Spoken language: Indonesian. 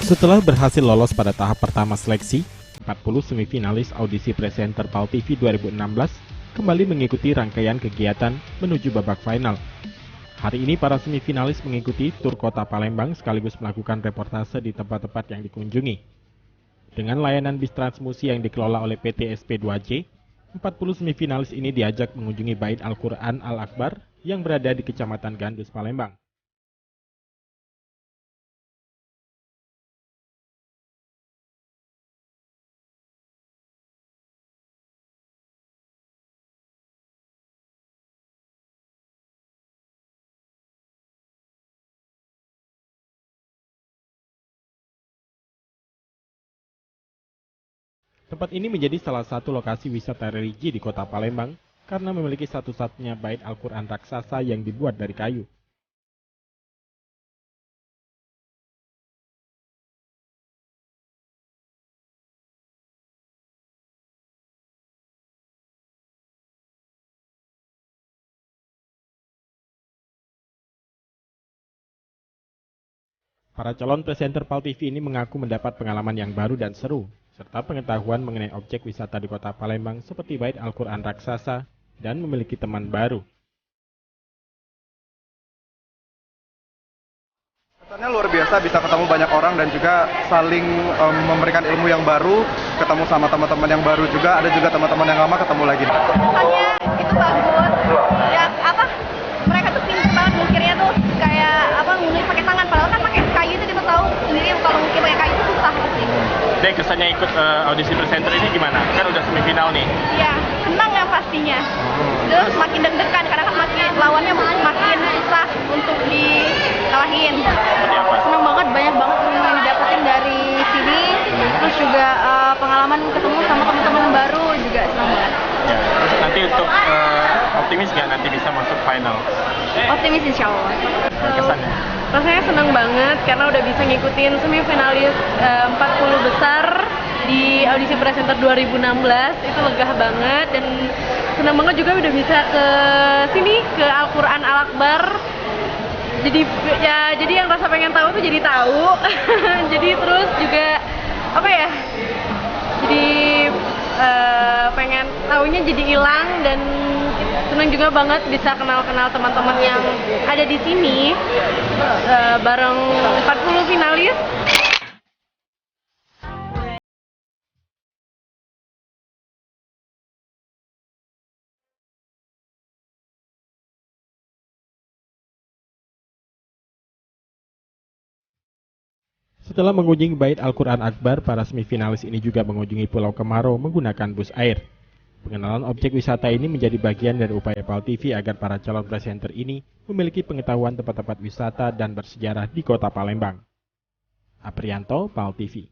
Setelah berhasil lolos pada tahap pertama seleksi, 40 semifinalis audisi presenter PAL TV 2016 kembali mengikuti rangkaian kegiatan menuju babak final. Hari ini para semifinalis mengikuti tur kota Palembang sekaligus melakukan reportase di tempat-tempat yang dikunjungi. Dengan layanan bis transmusi yang dikelola oleh PT SP2J, 40 semifinalis ini diajak mengunjungi Bait Al-Quran Al-Akbar yang berada di Kecamatan Gandus, Palembang. Tempat ini menjadi salah satu lokasi wisata religi di kota Palembang karena memiliki satu-satunya bait Al-Quran raksasa yang dibuat dari kayu. Para calon presenter PAL TV ini mengaku mendapat pengalaman yang baru dan seru, serta pengetahuan mengenai objek wisata di kota Palembang seperti bait Al-Quran raksasa dan memiliki teman baru. Kesannya luar biasa, bisa ketemu banyak orang dan juga saling memberikan ilmu yang baru, ketemu sama teman-teman yang baru juga, ada juga teman-teman yang lama ketemu lagi. Kesannya itu bagus, ya mereka tuh pintar banget ngukirnya tuh kayak ngukir pakai tangan, padahal kan pakai kayu itu kita tahu sendiri kalau ngukir pakai kayu itu susah sih. Dek, kesannya ikut audisi presenter ini gimana? Kan udah semifinal nih. Iya, senang ya pastinya. Terus makin deg-degan karena kan lawannya makin susah untuk dikalahin. Senang banget, banyak banget ilmu yang didapetin dari sini. Terus juga pengalaman ketemu sama teman-teman baru juga senang banget. Ya, terus nanti untuk optimis nggak nanti bisa masuk final? Optimis insya Allah. Kesannya? Rasanya senang banget karena udah bisa ngikutin semifinalis 40 besar di audisi presenter 2016. Itu lega banget dan senang banget juga udah bisa ke sini, ke Al-Quran Al-Akbar. Jadi yang rasa pengen tahu tuh jadi tahu. Jadi terus juga jadi pengen tahunya jadi hilang dan senang juga banget bisa kenal-kenal teman-teman yang ada di sini bareng 40 finalis. Setelah mengunjungi Bait Al-Quran Akbar, para semifinalis ini juga mengunjungi Pulau Kemaro menggunakan bus air. Pengenalan objek wisata ini menjadi bagian dari upaya PAL TV agar para calon presenter ini memiliki pengetahuan tempat-tempat wisata dan bersejarah di kota Palembang. Aprianto, PAL TV.